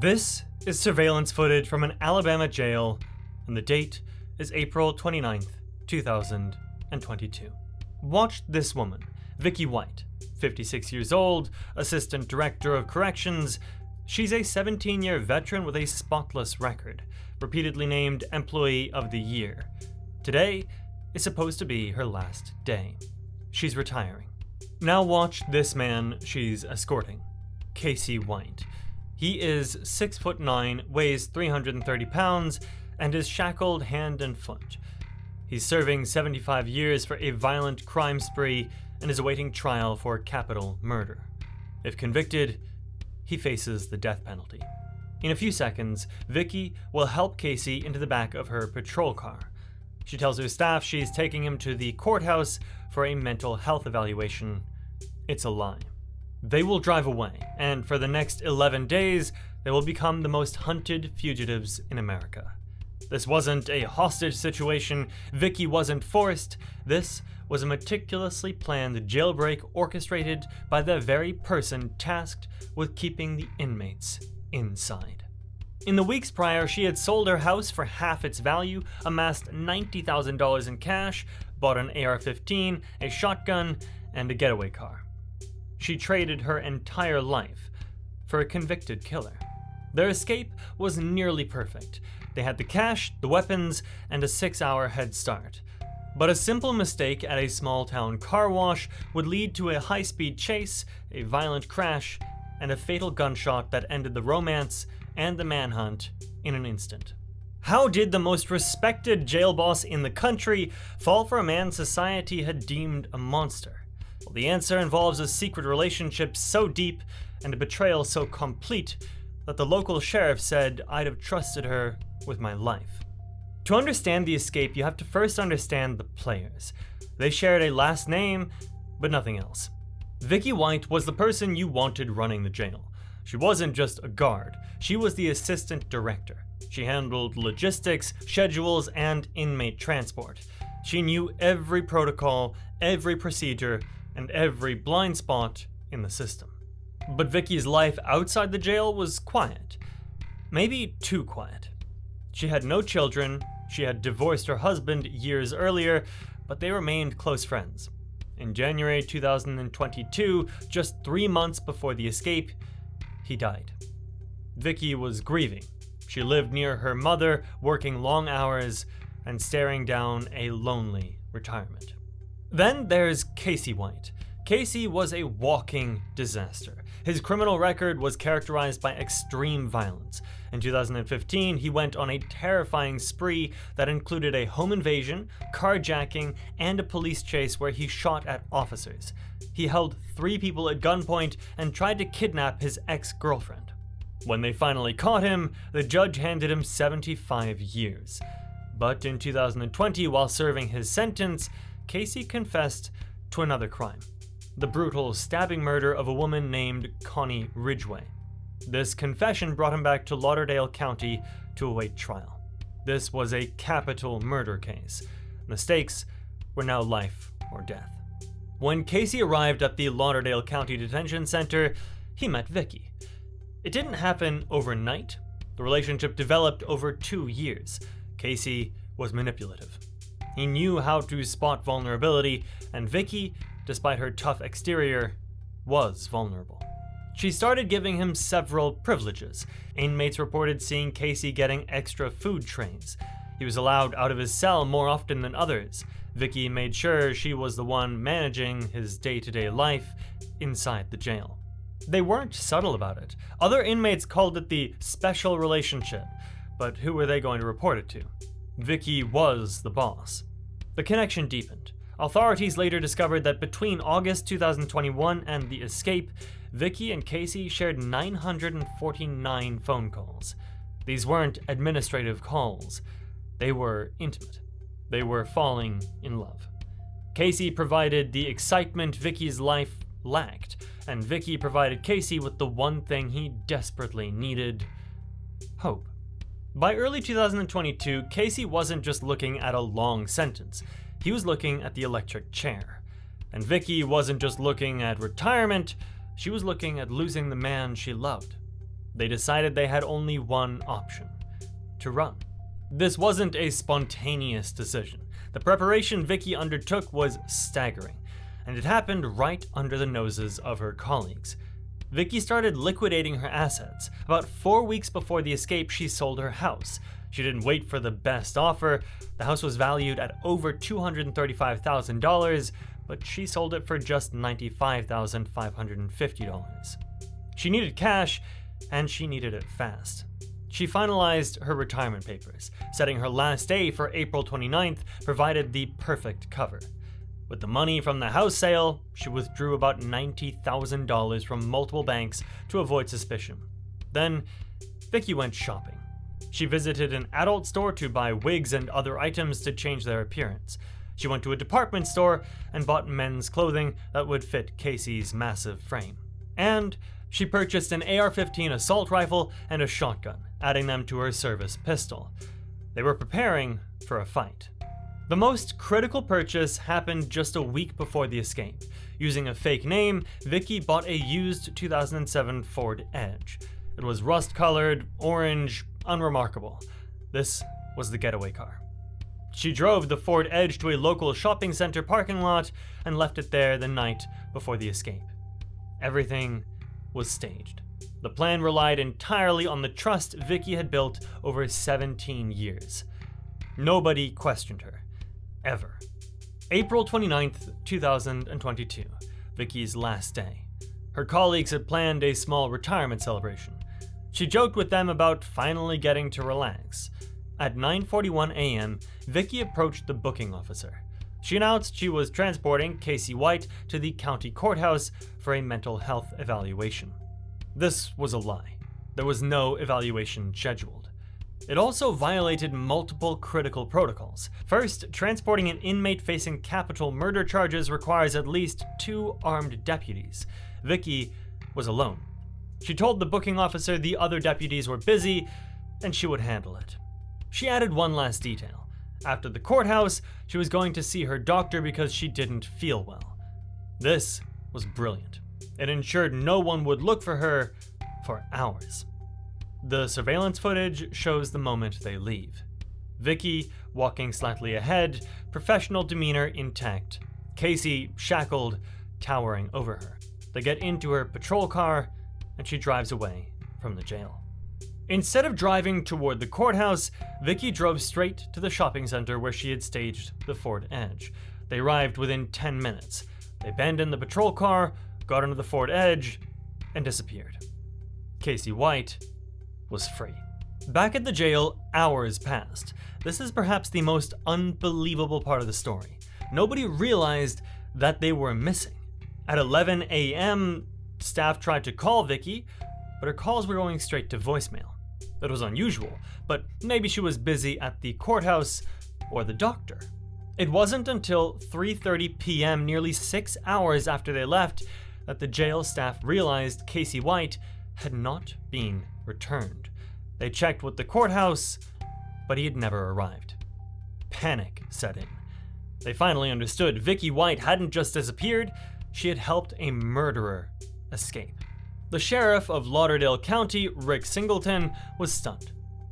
This is surveillance footage from an Alabama jail, and the date is April 29th, 2022. Watch this woman, Vicky White, 56 years old, Assistant Director of Corrections. She's a 17-year veteran with a spotless record, repeatedly named Employee of the Year. Today is supposed to be her last day. She's retiring. Now watch this man she's escorting, Casey White. He is 6'9", weighs 330 pounds, and is shackled hand and foot. He's serving 75 years for a violent crime spree and is awaiting trial for capital murder. If convicted, he faces the death penalty. In a few seconds, Vicky will help Casey into the back of her patrol car. She tells her staff she's taking him to the courthouse for a mental health evaluation. It's a lie. They will drive away, and for the next 11 days, they will become the most hunted fugitives in America. This wasn't a hostage situation. Vicky wasn't forced. This was a meticulously planned jailbreak orchestrated by the very person tasked with keeping the inmates inside. In the weeks prior, she had sold her house for half its value, amassed $90,000 in cash, bought an AR-15, a shotgun, and a getaway car. She traded her entire life for a convicted killer. Their escape was nearly perfect. They had the cash, the weapons, and a 6-hour head start. But a simple mistake at a small-town car wash would lead to a high-speed chase, a violent crash, and a fatal gunshot that ended the romance and the manhunt in an instant. How did the most respected jail boss in the country fall for a man society had deemed a monster? Well, the answer involves a secret relationship so deep and a betrayal so complete that the local sheriff said I'd have trusted her with my life. To understand the escape, you have to first understand the players. They shared a last name, but nothing else. Vicky White was the person you wanted running the jail. She wasn't just a guard, she was the assistant director. She handled logistics, schedules, and inmate transport. She knew every protocol, every procedure, and every blind spot in the system. But Vicky's life outside the jail was quiet. Maybe too quiet. She had no children, she had divorced her husband years earlier, but they remained close friends. In January 2022, just 3 months before the escape, he died. Vicky was grieving. She lived near her mother, working long hours and staring down a lonely retirement. Then there's Casey White. Casey was a walking disaster. His criminal record was characterized by extreme violence. In 2015, he went on a terrifying spree that included a home invasion, carjacking, and a police chase where he shot at officers. He held 3 people at gunpoint and tried to kidnap his ex-girlfriend. When they finally caught him, the judge handed him 75 years. But in 2020, while serving his sentence, Casey confessed to another crime, the brutal stabbing murder of a woman named Connie Ridgway. This confession brought him back to Lauderdale County to await trial. This was a capital murder case. The stakes were now life or death. When Casey arrived at the Lauderdale County Detention Center, he met Vicky. It didn't happen overnight. The relationship developed over 2 years. Casey was manipulative. He knew how to spot vulnerability, and Vicky, despite her tough exterior, was vulnerable. She started giving him several privileges. Inmates reported seeing Casey getting extra food trays. He was allowed out of his cell more often than others. Vicky made sure she was the one managing his day-to-day life inside the jail. They weren't subtle about it. Other inmates called it the special relationship, but who were they going to report it to? Vicky was the boss. The connection deepened. Authorities later discovered that between August 2021 and the escape, Vicky and Casey shared 949 phone calls. These weren't administrative calls. They were intimate. They were falling in love. Casey provided the excitement Vicky's life lacked, and Vicky provided Casey with the one thing he desperately needed: hope. By early 2022, Casey wasn't just looking at a long sentence. He was looking at the electric chair. And Vicky wasn't just looking at retirement, she was looking at losing the man she loved. They decided they had only one option: to run. This wasn't a spontaneous decision. The preparation Vicky undertook was staggering, and it happened right under the noses of her colleagues. Vicky started liquidating her assets. About 4 weeks before the escape, she sold her house. She didn't wait for the best offer. The house was valued at over $235,000, but she sold it for just $95,550. She needed cash, and she needed it fast. She finalized her retirement papers, setting her last day for April 29th provided the perfect cover. With the money from the house sale, she withdrew about $90,000 from multiple banks to avoid suspicion. Then, Vicky went shopping. She visited an adult store to buy wigs and other items to change their appearance. She went to a department store and bought men's clothing that would fit Casey's massive frame. And she purchased an AR-15 assault rifle and a shotgun, adding them to her service pistol. They were preparing for a fight. The most critical purchase happened just a week before the escape. Using a fake name, Vicky bought a used 2007 Ford Edge. It was rust-colored, orange, unremarkable. This was the getaway car. She drove the Ford Edge to a local shopping center parking lot and left it there the night before the escape. Everything was staged. The plan relied entirely on the trust Vicky had built over 17 years. Nobody questioned her. Ever. April 29th, 2022, Vicky's last day. Her colleagues had planned a small retirement celebration. She joked with them about finally getting to relax. At 9:41 a.m., Vicky approached the booking officer. She announced she was transporting Casey White to the county courthouse for a mental health evaluation. This was a lie. There was no evaluation scheduled. It also violated multiple critical protocols. First, transporting an inmate facing capital murder charges requires at least 2 armed deputies. Vicky was alone. She told the booking officer the other deputies were busy and she would handle it. She added one last detail. After the courthouse, she was going to see her doctor because she didn't feel well. This was brilliant. It ensured no one would look for her for hours. The surveillance footage shows the moment they leave. Vicky walking slightly ahead, professional demeanor intact. Casey shackled, towering over her. They get into her patrol car, and she drives away from the jail. Instead of driving toward the courthouse, Vicky drove straight to the shopping center where she had staged the Ford Edge. They arrived within 10 minutes. They abandoned the patrol car, got into the Ford Edge, and disappeared. Casey White was free. Back at the jail, hours passed. This is perhaps the most unbelievable part of the story. Nobody realized that they were missing. At 11 a.m., staff tried to call Vicky, but her calls were going straight to voicemail. That was unusual, but maybe she was busy at the courthouse or the doctor. It wasn't until 3:30 p.m., nearly 6 hours after they left, that the jail staff realized Casey White had not been returned. They checked with the courthouse, but he had never arrived. Panic set in. They finally understood Vicky White hadn't just disappeared, she had helped a murderer escape. The sheriff of Lauderdale County, Rick Singleton, was stunned.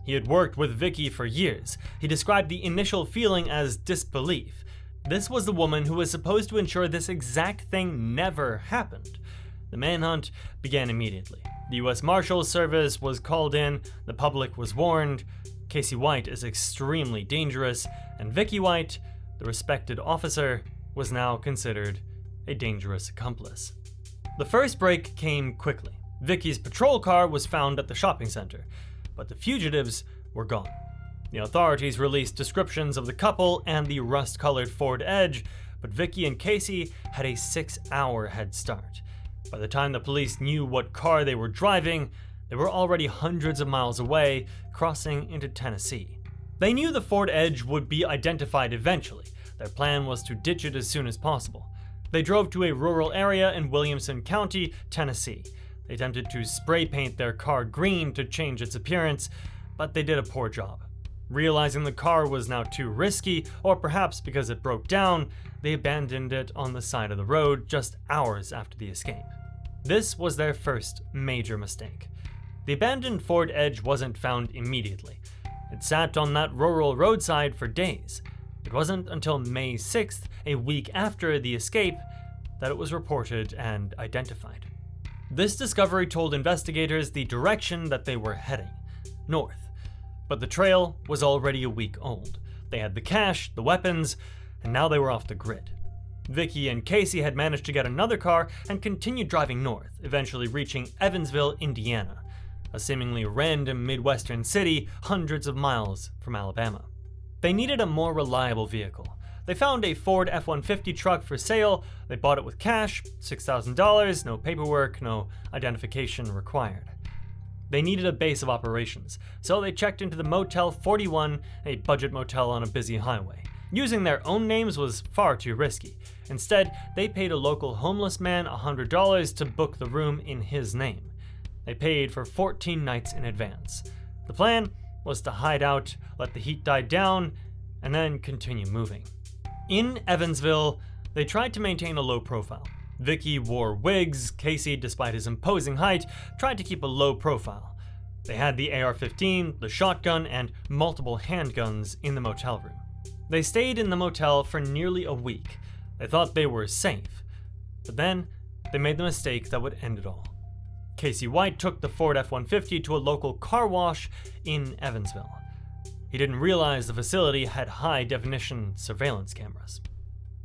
He had worked with Vicky for years. He described the initial feeling as disbelief. This was the woman who was supposed to ensure this exact thing never happened. The manhunt began immediately. The U.S. Marshals service was called in, the public was warned. Casey White is extremely dangerous, and Vicky White, the respected officer, was now considered a dangerous accomplice. The first break came quickly. Vicky's patrol car was found at the shopping center, but the fugitives were gone. The authorities released descriptions of the couple and the rust-colored Ford Edge, but Vicky and Casey had a 6-hour head start. By the time the police knew what car they were driving, they were already hundreds of miles away, crossing into Tennessee. They knew the Ford Edge would be identified eventually. Their plan was to ditch it as soon as possible. They drove to a rural area in Williamson County, Tennessee. They attempted to spray paint their car green to change its appearance, but they did a poor job. Realizing the car was now too risky, or perhaps because it broke down, they abandoned it on the side of the road just hours after the escape. This was their first major mistake. The abandoned Ford Edge wasn't found immediately. It sat on that rural roadside for days. It wasn't until May 6th, a week after the escape, that it was reported and identified. This discovery told investigators the direction that they were heading, north. But the trail was already a week old. They had the cash, the weapons, and now they were off the grid. Vicky and Casey had managed to get another car and continued driving north, eventually reaching Evansville, Indiana, a seemingly random Midwestern city hundreds of miles from Alabama. They needed a more reliable vehicle. They found a Ford F-150 truck for sale. They bought it with cash, $6,000, no paperwork, no identification required. They needed a base of operations, so they checked into the Motel 41, a budget motel on a busy highway. Using their own names was far too risky. Instead, they paid a local homeless man $100 to book the room in his name. They paid for 14 nights in advance. The plan was to hide out, let the heat die down, and then continue moving. In Evansville, they tried to maintain a low profile. Vicky wore wigs. Casey, despite his imposing height, tried to keep a low profile. They had the AR-15, the shotgun, and multiple handguns in the motel room. They stayed in the motel for nearly a week. They thought they were safe. But then, they made the mistake that would end it all. Casey White took the Ford F-150 to a local car wash in Evansville. He didn't realize the facility had high-definition surveillance cameras.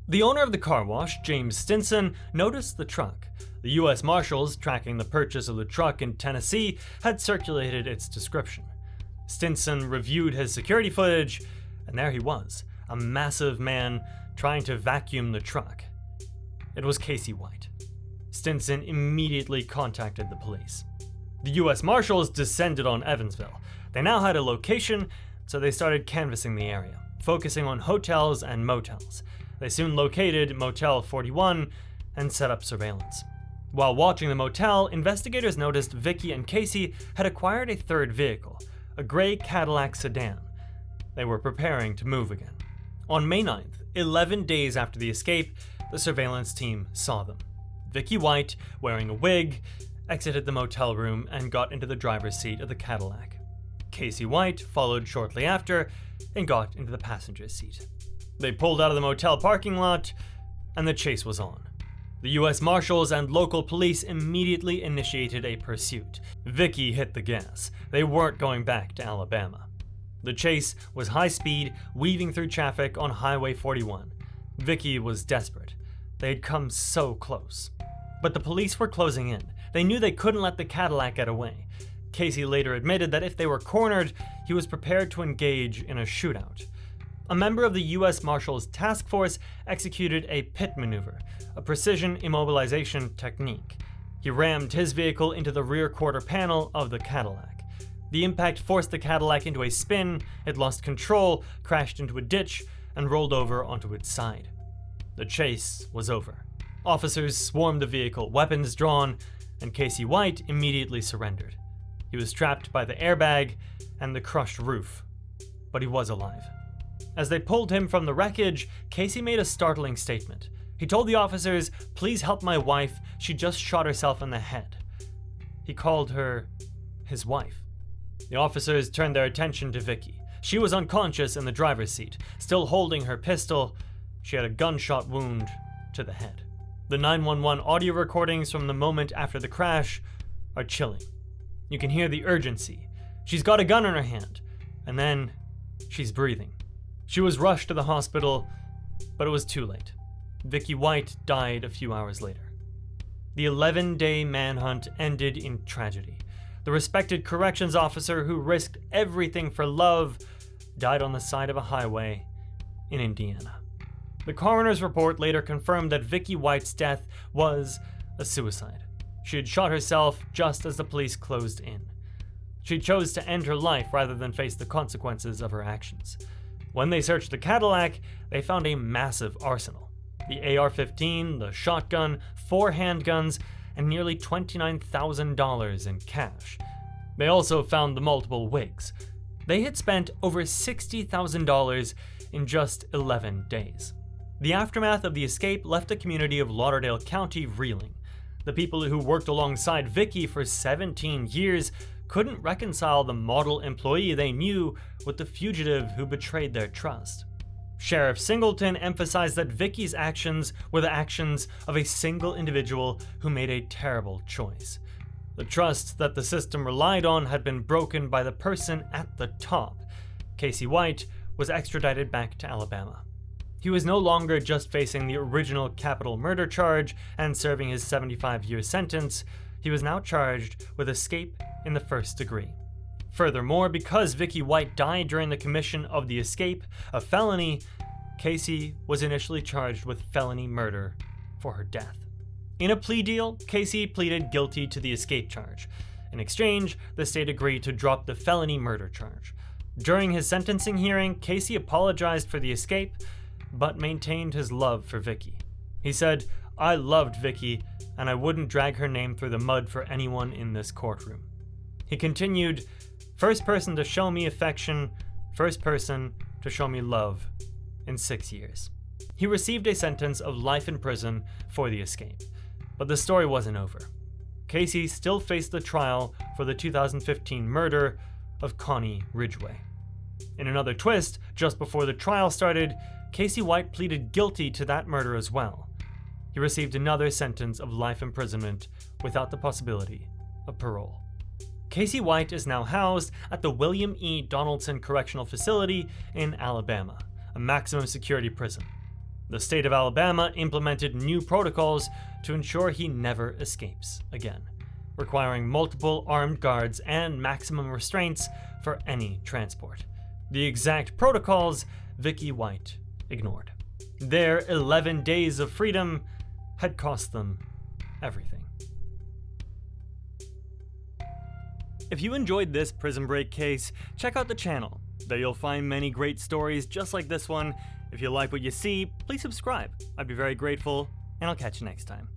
The owner of the car wash, James Stinson, noticed the truck. The U.S. Marshals, tracking the purchase of the truck in Tennessee, had circulated its description. Stinson reviewed his security footage, and there he was, a massive man trying to vacuum the truck. It was Casey White. Stinson immediately contacted the police. The U.S. Marshals descended on Evansville. They now had a location, so they started canvassing the area, focusing on hotels and motels. They soon located Motel 41 and set up surveillance. While watching the motel, investigators noticed Vicky and Casey had acquired a third vehicle, a gray Cadillac sedan. They were preparing to move again. On May 9th, 11 days after the escape, the surveillance team saw them. Vicky White, wearing a wig, exited the motel room and got into the driver's seat of the Cadillac. Casey White followed shortly after and got into the passenger seat. They pulled out of the motel parking lot, and the chase was on. The U.S. Marshals and local police immediately initiated a pursuit. Vicky hit the gas. They weren't going back to Alabama. The chase was high speed, weaving through traffic on Highway 41. Vicky was desperate. They had come so close. But the police were closing in. They knew they couldn't let the Cadillac get away. Casey later admitted that if they were cornered, he was prepared to engage in a shootout. A member of the U.S. Marshals task force executed a pit maneuver, a precision immobilization technique. He rammed his vehicle into the rear quarter panel of the Cadillac. The impact forced the Cadillac into a spin, it lost control, crashed into a ditch, and rolled over onto its side. The chase was over. Officers swarmed the vehicle, weapons drawn, and Casey White immediately surrendered. He was trapped by the airbag and the crushed roof, but he was alive. As they pulled him from the wreckage, Casey made a startling statement. He told the officers, "Please help my wife, she just shot herself in the head." He called her his wife. The officers turned their attention to Vicky. She was unconscious in the driver's seat, still holding her pistol. She had a gunshot wound to the head. The 911 audio recordings from the moment after the crash are chilling. You can hear the urgency. She's got a gun in her hand, and then she's breathing. She was rushed to the hospital, but it was too late. Vicky White died a few hours later. The 11-day manhunt ended in tragedy. The respected corrections officer who risked everything for love died on the side of a highway in Indiana. The coroner's report later confirmed that Vicky White's death was a suicide. She had shot herself just as the police closed in. She chose to end her life rather than face the consequences of her actions. When they searched the Cadillac, they found a massive arsenal. The AR-15, the shotgun, 4 handguns, and nearly $29,000 in cash. They also found the multiple wigs. They had spent over $60,000 in just 11 days. The aftermath of the escape left the community of Lauderdale County reeling. The people who worked alongside Vicky for 17 years couldn't reconcile the model employee they knew with the fugitive who betrayed their trust. Sheriff Singleton emphasized that Vicky's actions were the actions of a single individual who made a terrible choice. The trust that the system relied on had been broken by the person at the top. Casey White was extradited back to Alabama. He was no longer just facing the original capital murder charge and serving his 75-year sentence. He was now charged with escape in the first degree. Furthermore, because Vicky White died during the commission of the escape, a felony, Casey was initially charged with felony murder for her death. In a plea deal, Casey pleaded guilty to the escape charge. In exchange, the state agreed to drop the felony murder charge. During his sentencing hearing, Casey apologized for the escape, but maintained his love for Vicky. He said, "I loved Vicky, and I wouldn't drag her name through the mud for anyone in this courtroom." He continued, "First person to show me affection, first person to show me love in 6 years." He received a sentence of life in prison for the escape. But the story wasn't over. Casey still faced the trial for the 2015 murder of Connie Ridgway. In another twist, just before the trial started, Casey White pleaded guilty to that murder as well. He received another sentence of life imprisonment without the possibility of parole. Casey White is now housed at the William E. Donaldson Correctional Facility in Alabama, a maximum security prison. The state of Alabama implemented new protocols to ensure he never escapes again, requiring multiple armed guards and maximum restraints for any transport. The exact protocols Vicky White ignored. Their 11 days of freedom had cost them everything. If you enjoyed this Prison Break case, check out the channel. There you'll find many great stories just like this one. If you like what you see, please subscribe. I'd be very grateful, and I'll catch you next time.